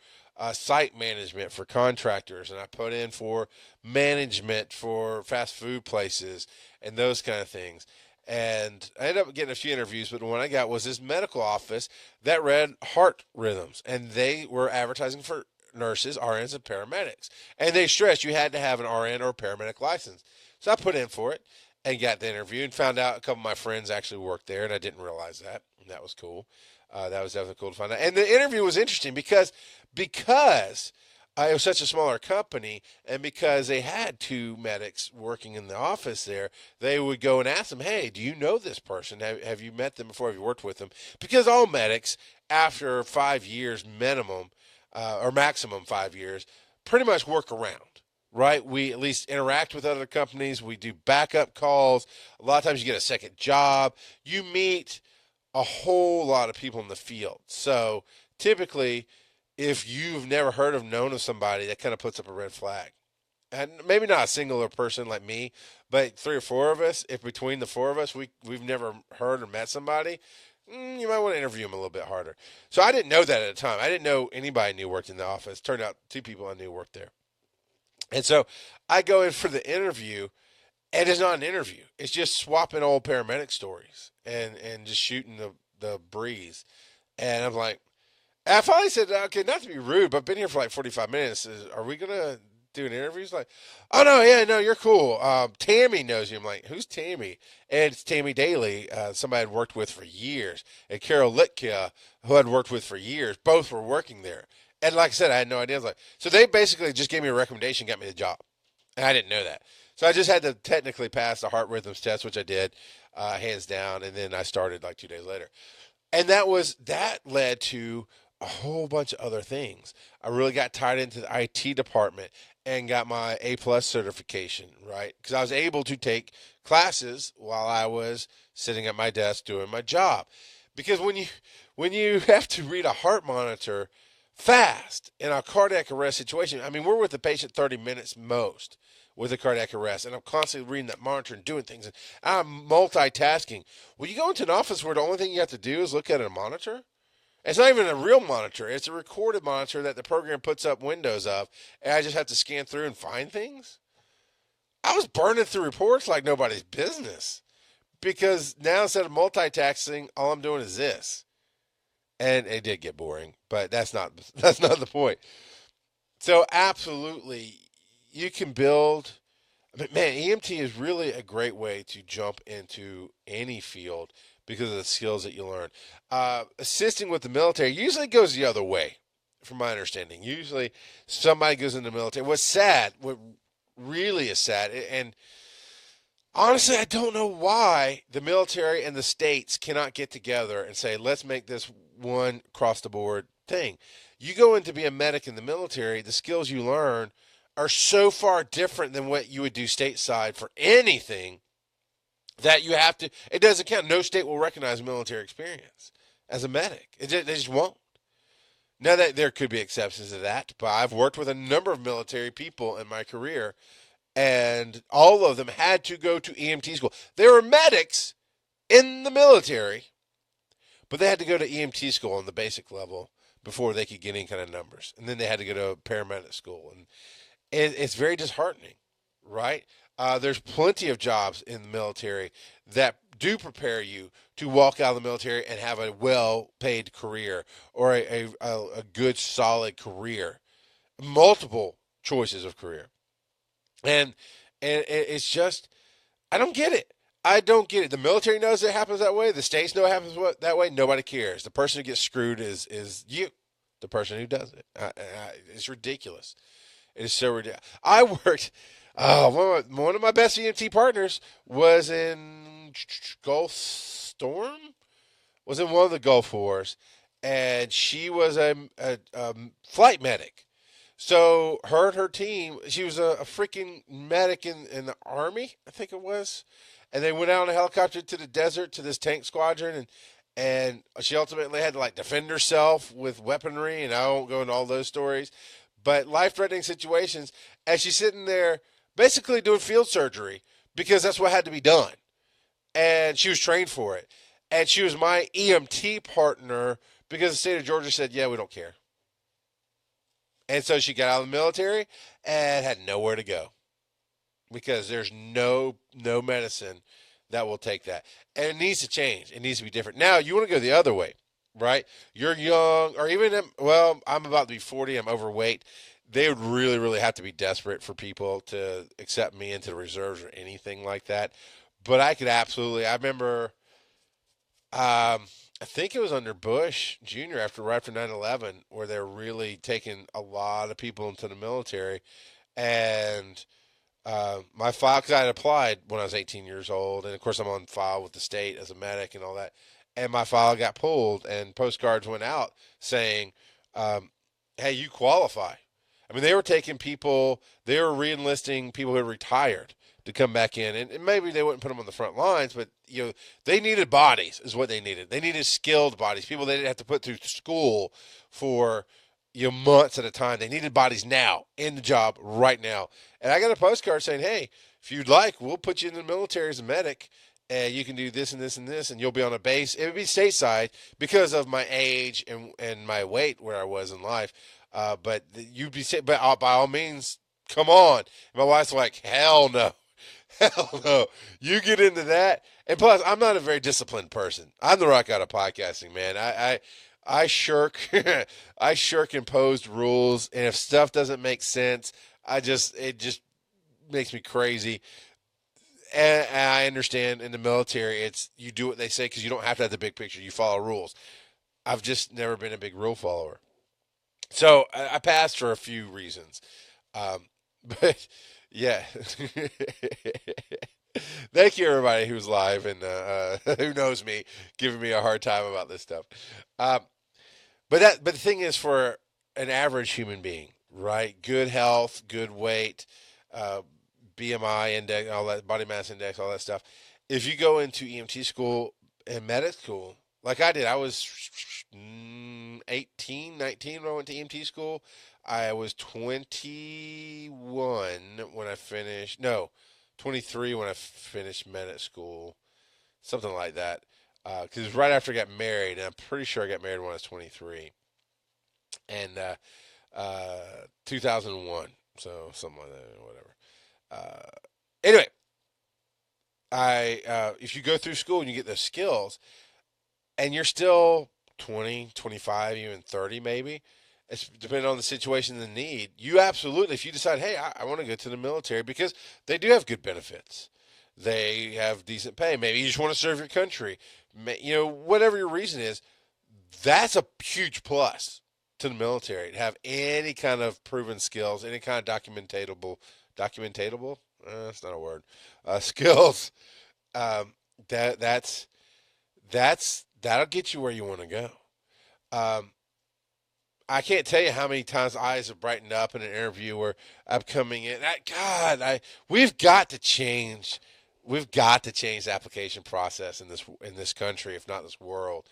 Speaker 1: site management for contractors, and I put in for management for fast food places and those kind of things. And I ended up getting a few interviews, but the one I got was this medical office that read heart rhythms, and they were advertising for nurses, RNs, and paramedics. And they stressed you had to have an RN or paramedic license. So I put in for it and got the interview and found out a couple of my friends actually worked there, and I didn't realize that. And that was cool. That was definitely cool to find out. And the interview was interesting because it was such a smaller company, and because they had 2 medics working in the office there, they would go and ask them, "Hey, do you know this person? Have you met them before? Have you worked with them?" Because all medics, after 5 years minimum, or maximum 5 years, pretty much work around. Right? We at least interact with other companies. We do backup calls. A lot of times you get a second job. You meet a whole lot of people in the field. So typically, if you've never heard of, known of somebody, that kind of puts up a red flag. And maybe not a singular person like me, but 3 or 4 of us, if between the 4 of us, we've never heard or met somebody, you might want to interview them a little bit harder. So I didn't know that at the time. I didn't know anybody I knew worked in the office. Turned out 2 people I knew worked there. And so I go in for the interview, and it's not an interview. It's just swapping old paramedic stories and just shooting the breeze. And I'm like, I finally said, okay, not to be rude, but I've been here for like 45 minutes. Are we going to do an interview? He's like, oh, no, yeah, no, you're cool. Tammy knows you. I'm like, who's Tammy? And it's Tammy Daly, somebody I'd worked with for years, and Carol Litka, who I'd worked with for years. Both were working there. And like I said, I had no idea. I was like, so they basically just gave me a recommendation, got me the job. And I didn't know that. So I just had to technically pass the heart rhythms test, which I did, hands down. And then I started like 2 days later. And that led to a whole bunch of other things. I really got tied into the IT department and got my A plus certification, right? Because I was able to take classes while I was sitting at my desk doing my job. Because when you have to read a heart monitor fast in a cardiac arrest situation, I mean, we're with the patient 30 minutes most with a cardiac arrest, and I'm constantly reading that monitor and doing things, and I'm multitasking. Well, you go into an office where the only thing you have to do is look at a monitor. It's not even a real monitor. It's a recorded monitor that the program puts up windows of, and I just have to scan through and find things. I was burning through reports like nobody's business because now instead of multitasking, all I'm doing is this. And it did get boring, but that's not the point. So absolutely, you can build. I mean, man, EMT is really a great way to jump into any field because of the skills that you learn. Assisting with the military usually goes the other way, from my understanding. Usually, somebody goes in the military. What's sad, what really is sad, and honestly, I don't know why the military and the states cannot get together and say, let's make this one across the board thing. You go in to be a medic in the military, the skills you learn are so far different than what you would do stateside for anything that you have to, it doesn't count. No state will recognize military experience as a medic. They just won't. Now, that there could be exceptions to that, but I've worked with a number of military people in my career, and all of them had to go to EMT school. They were medics in the military, but they had to go to EMT school on the basic level before they could get any kind of numbers. And then they had to go to paramedic school. And it's very disheartening, right? There's plenty of jobs in the military that do prepare you to walk out of the military and have a well-paid career or a good, solid career. Multiple choices of career. And it's just, I don't get it. I don't get it. The military knows it happens that way. The states know it happens that way. Nobody cares. The person who gets screwed is you, the person who does it. It's ridiculous. It is so ridiculous. I worked. One of my best EMT partners was in Gulf Storm. Was in one of the Gulf Wars, and she was a flight medic. So her and her team, she was a freaking medic in the Army, I think it was. And they went out on a helicopter to the desert to this tank squadron, and she ultimately had to like defend herself with weaponry, and I won't go into all those stories. But life-threatening situations, and she's sitting there basically doing field surgery because that's what had to be done. And she was trained for it. And she was my EMT partner because the state of Georgia said, yeah, we don't care. And so she got out of the military and had nowhere to go because there's no medicine that will take that. And it needs to change. It needs to be different. Now, you want to go the other way, right? You're young, or even, well, I'm about to be 40. I'm overweight. They would really, really have to be desperate for people to accept me into the reserves or anything like that. But I could absolutely, I remember, I think it was under Bush Jr. right after 9/11, where they're really taking a lot of people into the military. And my file, because I had applied when I was 18 years old, and of course I'm on file with the state as a medic and all that. And my file got pulled, and postcards went out saying, "Hey, you qualify." I mean, they were taking people, they were re-enlisting people who had retired to come back in, and maybe they wouldn't put them on the front lines, but they needed bodies, is what they needed. They needed skilled bodies, people they didn't have to put through school for months at a time. They needed bodies now, in the job right now. And I got a postcard saying, hey, if you'd like, we'll put you in the military as a medic, and you can do this and this and this, and you'll be on a base. It would be stateside because of my age and my weight where I was in life. But you'd be, but by all means, come on. And my wife's like, hell no. Hell no. You get into that. And plus, I'm not a very disciplined person. I'm the rock out of podcasting, man. I shirk, I shirk imposed rules, and if stuff doesn't make sense, it just makes me crazy. And I understand in the military, it's you do what they say because you don't have to have the big picture. You follow rules. I've just never been a big rule follower. So I passed for a few reasons. Um, but yeah. Thank you, everybody who's live and who knows me, giving me a hard time about this stuff. Um, but the thing is, for an average human being, right? Good health, good weight, uh, BMI index, all that, body mass index, all that stuff. If you go into EMT school and medic school, like I did, I was 18, 19 when I went to EMT school. I was 21 when I finished. No, 23 when I finished medic school, something like that. Because it was right after I got married, and I'm pretty sure I got married when I was 23, and 2001, so something like that, or whatever. Anyway, I if you go through school and you get those skills, and you're still 20, 25, even 30, maybe. It's depending on the situation and the need. You absolutely, if you decide, hey, I want to go to the military because they do have good benefits, they have decent pay. Maybe you just want to serve your country. Whatever your reason is, that's a huge plus to the military to have any kind of proven skills, any kind of documentatable. That's not a word. Skills. Um, that'll get you where you want to go. Um, I can't tell you how many times eyes have brightened up in an interview where I'm coming in. We've got to change. We've got to change the application process in this country, if not this world.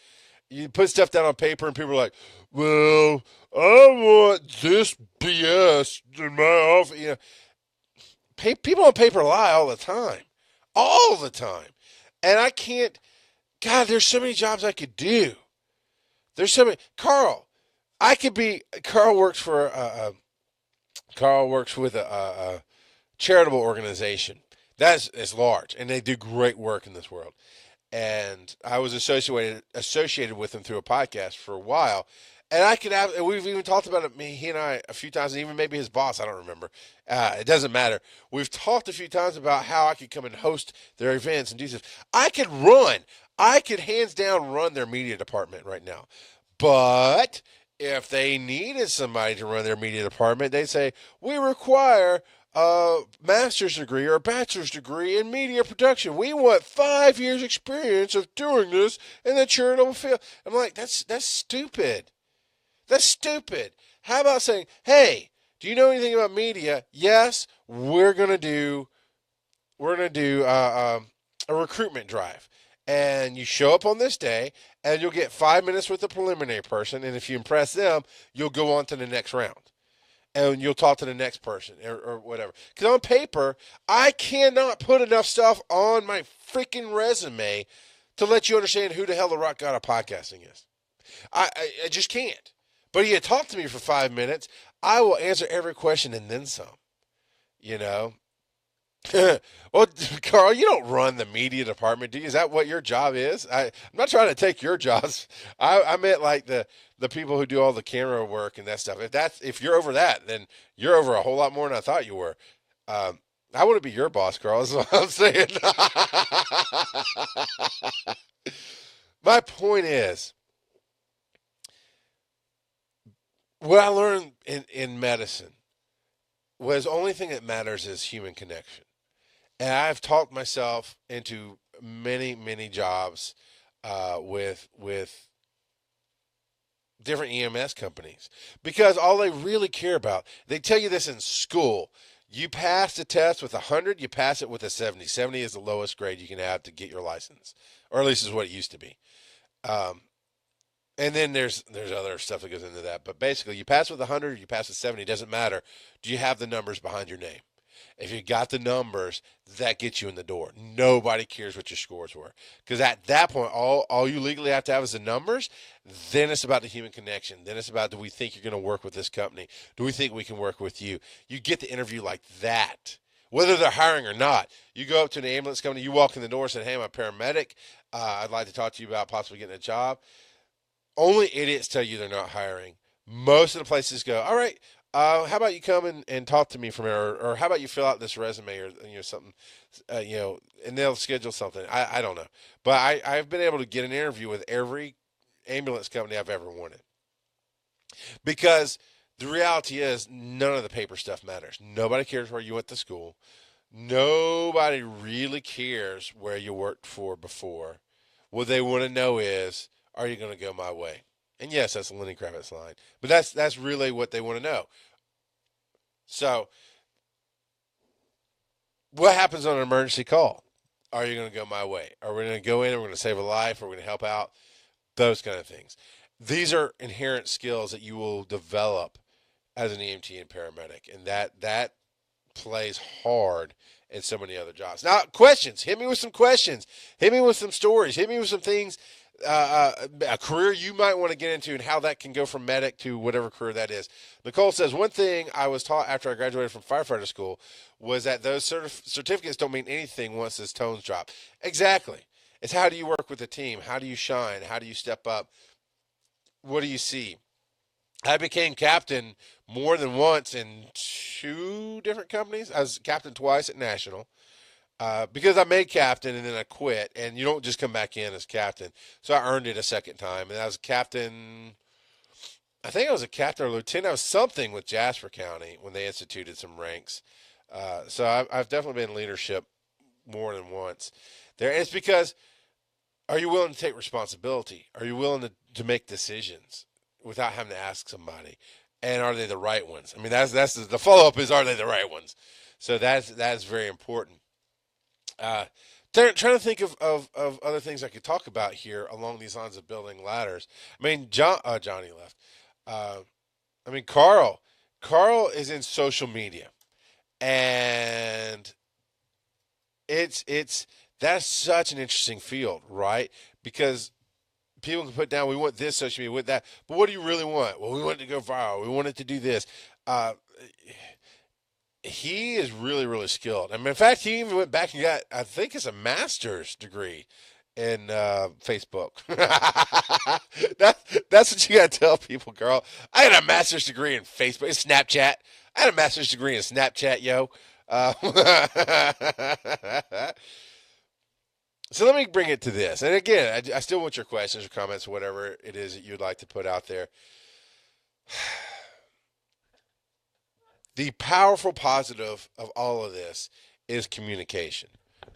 Speaker 1: You put stuff down on paper, and people are like, "Well, I want this BS in my office." People on paper lie all the time, and I can't. God, there's so many jobs I could do. There's so many. I could be. Carl works with a charitable organization that's large, and they do great work in this world. And I was associated with him through a podcast for a while. And we've even talked about it, he and I, a few times, and even maybe his boss, I don't remember. It doesn't matter. We've talked a few times about how I could come and host their events and do this. I could hands down run their media department right now. But if they needed somebody to run their media department, they'd say, we require a master's degree or a bachelor's degree in media production. We want 5 years experience of doing this in the charitable field. I'm like, that's stupid. That's stupid. How about saying, hey, do you know anything about media? Yes, we're gonna do a recruitment drive, and you show up on this day, and you'll get 5 minutes with the preliminary person, and if you impress them, you'll go on to the next round, and you'll talk to the next person or whatever. Because on paper, I cannot put enough stuff on my freaking resume to let you understand who the hell the rock god of podcasting is. I just can't. But you talk to me for 5 minutes, I will answer every question and then some. You know. Well, Carl, you don't run the media department, do you? Is that what your job is? I'm not trying to take your jobs. I meant like the people who do all the camera work and that stuff. If you're over that, then you're over a whole lot more than I thought you were. I want to be your boss, Carl. That's what I'm saying. My point is, what I learned in medicine was the only thing that matters is human connection. And I've talked myself into many, many jobs with different EMS companies because all they really care about, they tell you this in school. You pass the test with 100, you pass it with a 70. 70 is the lowest grade you can have to get your license, or at least is what it used to be. Um, and then there's other stuff that goes into that. But basically, you pass with 100, you pass with 70, it doesn't matter. Do you have the numbers behind your name? If you got the numbers, that gets you in the door. Nobody cares what your scores were. Because at that point, all you legally have to have is the numbers. Then it's about the human connection. Then it's about, do we think you're going to work with this company? Do we think we can work with you? You get the interview like that. Whether they're hiring or not. You go up to an ambulance company, you walk in the door and say, hey, I'm a paramedic. I'd like to talk to you about possibly getting a job. Only idiots tell you they're not hiring. Most of the places go, all right, how about you come and talk to me from here, or how about you fill out this resume, or something, and they'll schedule something. I don't know, but I've been able to get an interview with every ambulance company I've ever wanted, because the reality is none of the paper stuff matters. Nobody cares where you went to school. Nobody really cares where you worked for before. What they want to know is, are you going to go my way? And yes, that's a Lenny Kravitz line, but that's really what they want to know. So, what happens on an emergency call? Are you going to go my way? Are we going to go in and we're going to save a life? Are we going to help out? Those kind of things. These are inherent skills that you will develop as an EMT and paramedic, and that plays hard in so many other jobs. Now, questions. Hit me with some questions. Hit me with some stories. Hit me with some things, a career you might want to get into, and how that can go from medic to whatever career that is. Nicole says, one thing I was taught after I graduated from firefighter school was that those certificates don't mean anything once those tones drop. Exactly. It's how do you work with a team? How do you shine? How do you step up? What do you see? I became captain more than once in two different companies. I was captain twice at National, because I made captain and then I quit. And you don't just come back in as captain. So I earned it a second time. And I was captain, I think I was a captain or lieutenant. I was something with Jasper County when they instituted some ranks. So I've definitely been in leadership more than once there. And it's because, are you willing to take responsibility? Are you willing to make decisions without having to ask somebody? And are they the right ones? I mean, that's the follow up is, are they the right ones? So that's very important. Trying to think of other things I could talk about here along these lines of building ladders. I mean, Johnny left. I mean, Carl is in social media, and it's that's such an interesting field, right? Because people can put down, we want this social media, we want that, but what do you really want? Well, we want it to go viral. We want it to do this. Uh, he is really, really skilled. I mean, in fact, he even went back and got, I think it's a master's degree in Facebook. That's what you got to tell people, girl. I had a master's degree in Facebook, Snapchat. I had a master's degree in Snapchat, yo. Uh, So let me bring it to this. And again, I still want your questions or comments, whatever it is that you'd like to put out there. The powerful positive of all of this is communication,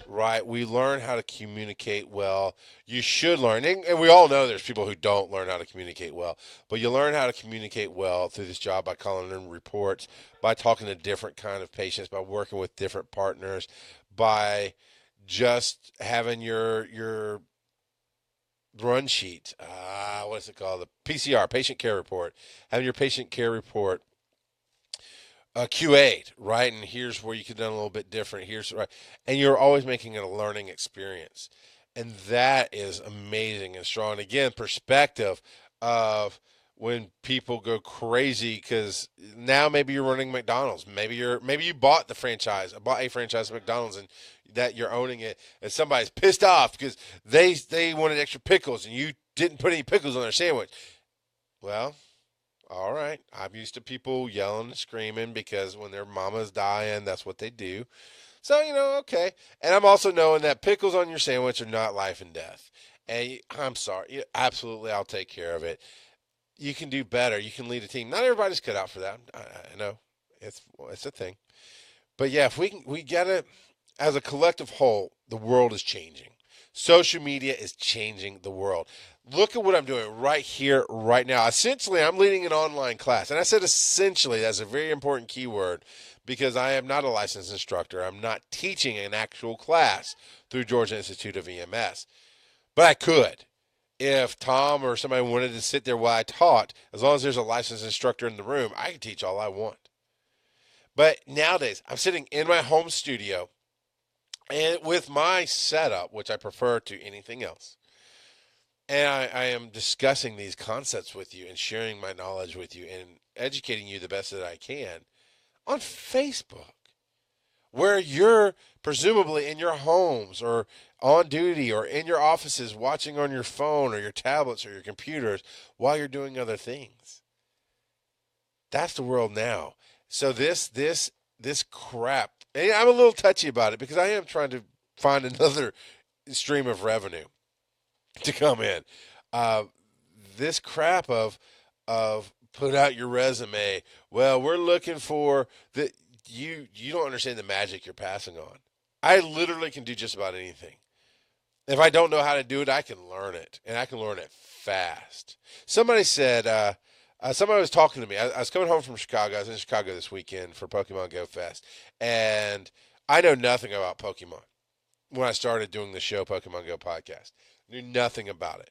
Speaker 1: right? We learn how to communicate well. You should learn, and we all know there's people who don't learn how to communicate well, but you learn how to communicate well through this job by calling in reports, by talking to different kind of patients, by working with different partners, by just having your run sheet. What's it called? The PCR, patient care report. Having your patient care report QA'd, right? And here's where you could have done a little bit different. Here's right, and you're always making it a learning experience, and that is amazing and strong. And again, perspective of when people go crazy because now maybe you're running McDonald's, maybe you bought a franchise of McDonald's, and that you're owning it, and somebody's pissed off because they wanted extra pickles and you didn't put any pickles on their sandwich. Well, all right. I'm used to people yelling and screaming because when their mama's dying, that's what they do. So, okay. And I'm also knowing that pickles on your sandwich are not life and death. And I'm sorry. Absolutely, I'll take care of it. You can do better. You can lead a team. Not everybody's cut out for that. I know. It's a thing. But yeah, if we get it as a collective whole, the world is changing. Social media is changing the world. Look at what I'm doing right here, right now. Essentially, I'm leading an online class. And I said essentially, that's a very important keyword because I am not a licensed instructor. I'm not teaching an actual class through Georgia Institute of EMS. But I could. If Tom or somebody wanted to sit there while I taught, as long as there's a licensed instructor in the room, I can teach all I want. But nowadays, I'm sitting in my home studio and with my setup, which I prefer to anything else. And I am discussing these concepts with you and sharing my knowledge with you and educating you the best that I can on Facebook. where you're presumably in your homes or on duty or in your offices watching on your phone or your tablets or your computers while you're doing other things. That's the world now. So this crap, and I'm a little touchy about it because I am trying to find another stream of revenue to come in. Uh, this crap of put out your resume. Well, we're looking for the you don't understand the magic you're passing on. I literally can do just about anything. If I don't know how to do it, I can learn it, and I can learn it fast. Somebody said, somebody was talking to me. I was coming home from Chicago. I was in Chicago this weekend for Pokemon Go Fest, and I know nothing about Pokemon when I started doing the show Pokemon Go podcast. I knew nothing about it.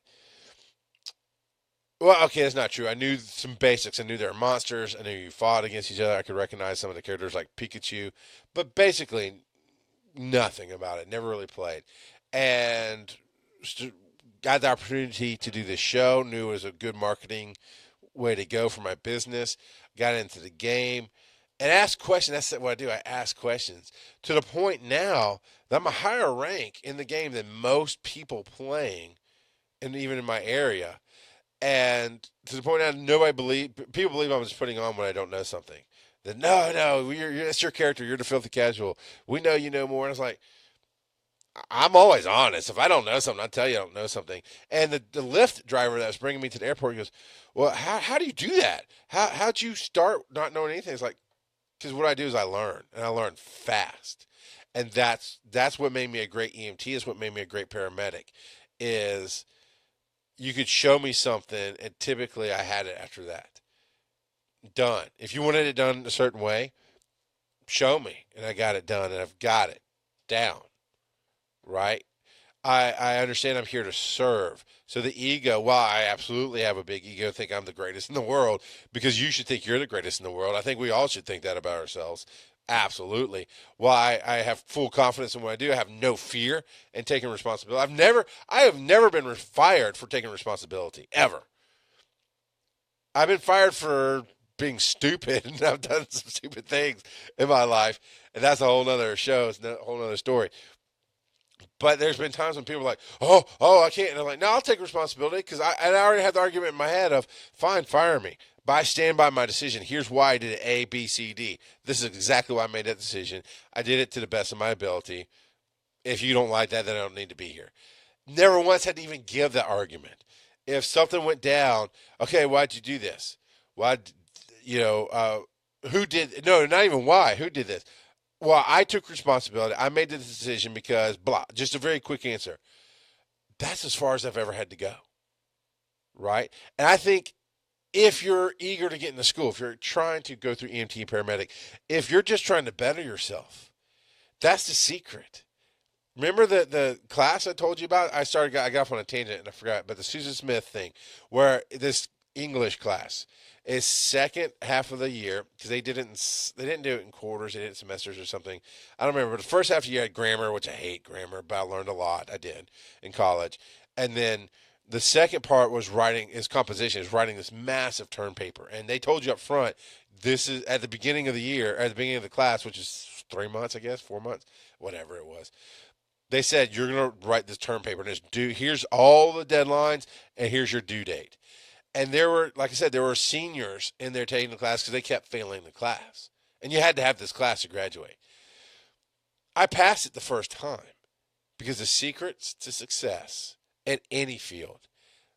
Speaker 1: Well, okay, that's not true. I knew some basics. I knew there were monsters. I knew you fought against each other. I could recognize some of the characters like Pikachu, but basically nothing about it. Never really played, and got the opportunity to do this show. Knew it was a good marketing way to go for my business. Got into the game and asked questions. That's what I do. I ask questions to the point now that I'm a higher rank in the game than most people playing, and even in my area. And to the point now, people believe I'm just putting on when I don't know something. That no, that's your character. You're the filthy casual. We know you know more. And I was like, I'm always honest. If I don't know something, I'll tell you I don't know something. And the Lyft driver that was bringing me to the airport, he goes, well, how do you do that? How'd you start not knowing anything? It's like, because what I do is I learn, and I learn fast. And that's what made me a great EMT, is what made me a great paramedic, is you could show me something, and typically I had it after that. Done. If you wanted it done a certain way, show me, and I got it done, and I've got it down, right? I understand I'm here to serve. So the ego, while I absolutely have a big ego, think I'm the greatest in the world, because you should think you're the greatest in the world. I think we all should think that about ourselves. Absolutely. While I have full confidence in what I do, I have no fear in taking responsibility. I have never been fired for taking responsibility, ever. I've been fired for being stupid, and I've done some stupid things in my life, and that's a whole nother show. It's a whole nother story. But there's been times when people are like, I can't. And I'm like, no, I'll take responsibility, because I already had the argument in my head of, fine, fire me. But I stand by my decision. Here's why I did it, A, B, C, D. This is exactly why I made that decision. I did it to the best of my ability. If you don't like that, then I don't need to be here. Never once had to even give that argument. If something went down, okay, why'd you do this? Why, who did, no, not even why, who did this? Well, I took responsibility. I made the decision because blah. Just a very quick answer. That's as far as I've ever had to go, right? And I think if you're eager to get into school, if you're trying to go through EMT paramedic, if you're just trying to better yourself, that's the secret. Remember the class I told you about? I got off on a tangent and I forgot, but the Susan Smith thing, where this English class is second half of the year, because they didn't do it in quarters, they did it in semesters or something. I don't remember. But the first half of the year I had grammar, which I hate grammar, but I learned a lot. I did in college, and then the second part was writing, is composition, is writing this massive term paper, and they told you up front, this is at the beginning of the year, at the beginning of the class, which is 3 months, I guess, 4 months, whatever it was. They said, you're going to write this term paper, and here's all the deadlines, and here's your due date. And there were, like I said, there were seniors in there taking the class because they kept failing the class. And you had to have this class to graduate. I passed it the first time, because the secrets to success in any field,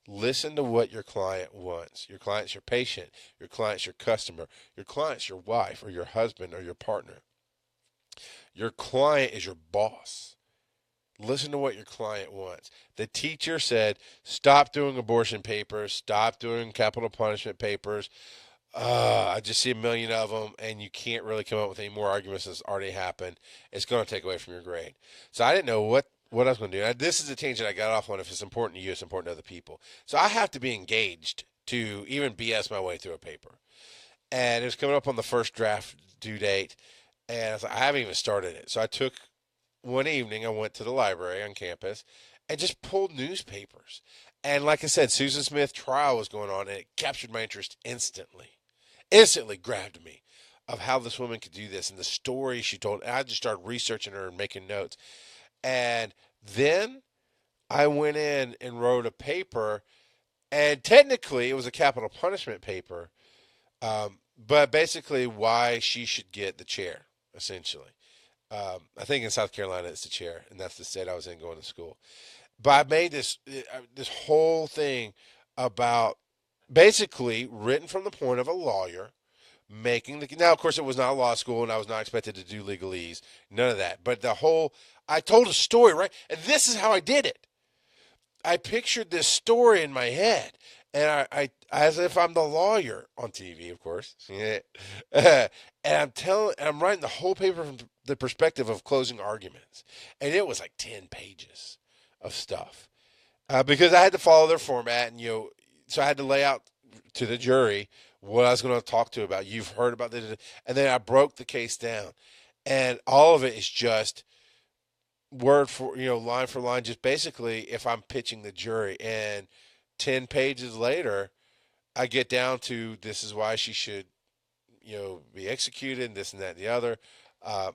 Speaker 1: listen to what your client wants. Your client's your patient. Your client's your customer. Your client's your wife or your husband or your partner. Your client is your boss. Listen to what your client wants. The teacher said, stop doing abortion papers, stop doing capital punishment papers. I just see a million of them, and you can't really come up with any more arguments that's already happened. It's going to take away from your grade. So I didn't know what I was going to do. Now, this is a tangent I got off on. If it's important to you, it's important to other people. So I have to be engaged to even BS my way through a paper. And it was coming up on the first draft due date, and I was like, I haven't even started it. So I took one evening, I went to the library on campus and just pulled newspapers. And like I said, Susan Smith trial was going on, and it captured my interest instantly. Instantly grabbed me. of how this woman could do this and the story she told. And I just started researching her and making notes. And then I went in and wrote a paper, and technically it was a capital punishment paper, but basically why she should get the chair, essentially. I think in South Carolina it's the chair, and that's the state I was in going to school. But I made this whole thing about basically written from the point of a lawyer making the. Now, of course, it was not a law school, and I was not expected to do legalese, none of that. But the whole, I told a story, right? And this is how I did it. I pictured this story in my head, and I as if I'm the lawyer on TV, of course. Yeah. And I'm writing the whole paper from the perspective of closing arguments, and it was like 10 pages of stuff because I had to follow their format, and so I had to lay out to the jury what I was going to talk to about. You've heard about this, and then I broke the case down, and all of it is just word for line for line, just basically if I'm pitching the jury. And 10 pages later I get down to this is why she should be executed, and this and that and the other. uh,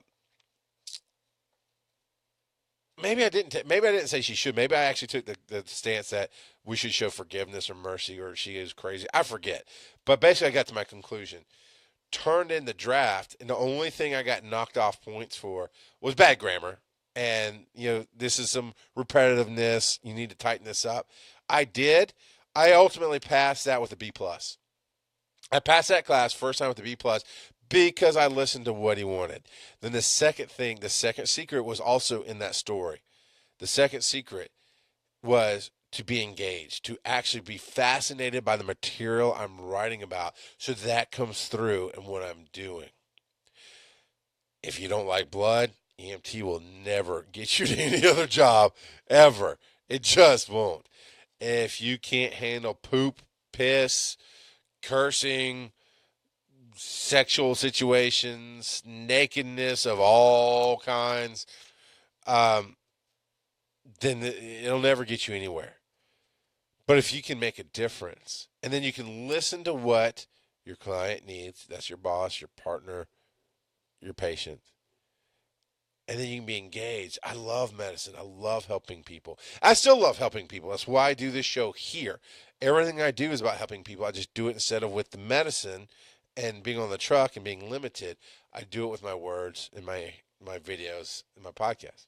Speaker 1: maybe I didn't say she should. Maybe I actually took the stance that we should show forgiveness or mercy, or she is crazy. I forget, but basically I got to my conclusion, turned in the draft, and the only thing I got knocked off points for was bad grammar. And, this is some repetitiveness. You need to tighten this up. I did. I ultimately passed that with a B plus. I passed that class first time with a B plus because I listened to what he wanted. Then the second secret was also in that story. The second secret was to be engaged, to actually be fascinated by the material I'm writing about, so that comes through in what I'm doing. If you don't like blood, EMT will never get you to any other job ever. It just won't. If you can't handle poop, piss, cursing, sexual situations, nakedness of all kinds, then it'll never get you anywhere. But if you can make a difference, and then you can listen to what your client needs, that's your boss, your partner, your patient, and then you can be engaged. I love medicine. I love helping people. I still love helping people. That's why I do this show here. Everything I do is about helping people. I just do it instead of with the medicine and being on the truck and being limited. I do it with my words and my videos and my podcast.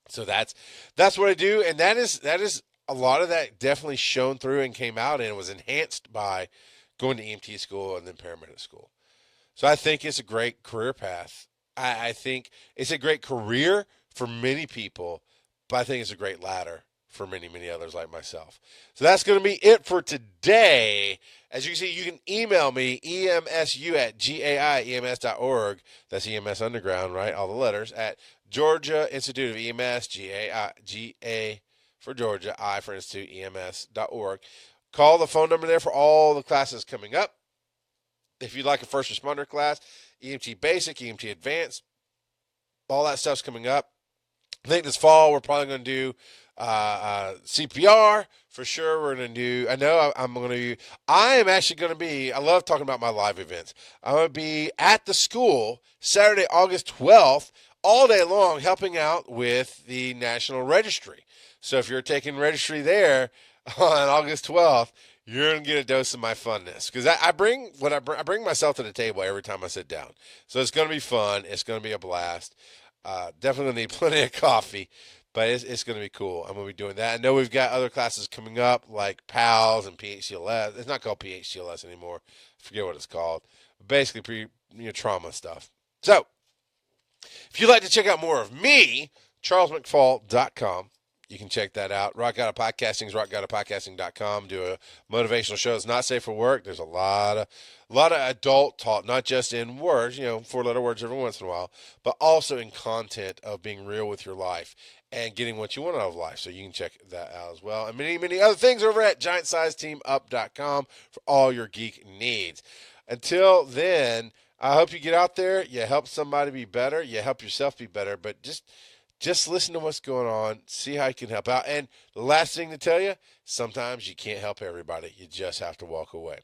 Speaker 1: So that's what I do, and that is a lot of that definitely shone through and came out, and was enhanced by going to EMT school and then paramedic school. So I think it's a great career path. I think it's a great career for many people, but I think it's a great ladder for many, many others like myself. So that's going to be it for today. As you can see, you can email me, emsu@gaiems.org. That's EMS Underground, right? All the letters, at Georgia Institute of EMS, GA for Georgia, I for Institute, EMS.org. Call the phone number there for all the classes coming up. If you'd like a first responder class, EMT Basic, EMT Advanced, all that stuff's coming up. I think this fall we're probably going to do CPR for sure. We're going to do. I am actually going to be. I love talking about my live events. I'm going to be at the school Saturday, August 12th, all day long, helping out with the National Registry. So if you're taking registry there on August 12th, you're going to get a dose of my funness, because I bring myself to the table every time I sit down. So it's going to be fun. It's going to be a blast. Definitely need plenty of coffee, but it's going to be cool. I'm going to be doing that. I know we've got other classes coming up like PALS and PHCLS. It's not called PHCLS anymore. I forget what it's called. Basically, trauma stuff. So if you'd like to check out more of me, charlesmcfall.com. You can check that out. Rock Out of Podcasting is rockguidofpodcasting.com. Do a motivational show. It's not safe for work. There's a lot of adult talk, not just in words, 4-letter words every once in a while, but also in content of being real with your life and getting what you want out of life. So you can check that out as well. And many, many other things over at giantsizeteamup.com for all your geek needs. Until then, I hope you get out there, you help somebody be better, you help yourself be better, but just listen to what's going on, see how you can help out. And the last thing to tell you, sometimes you can't help everybody. You just have to walk away.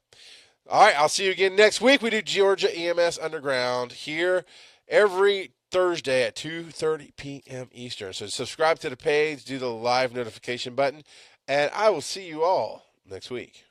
Speaker 1: All right, I'll see you again next week. We do Georgia EMS Underground here every Thursday at 2:30 p.m. Eastern. So subscribe to the page, do the live notification button, and I will see you all next week.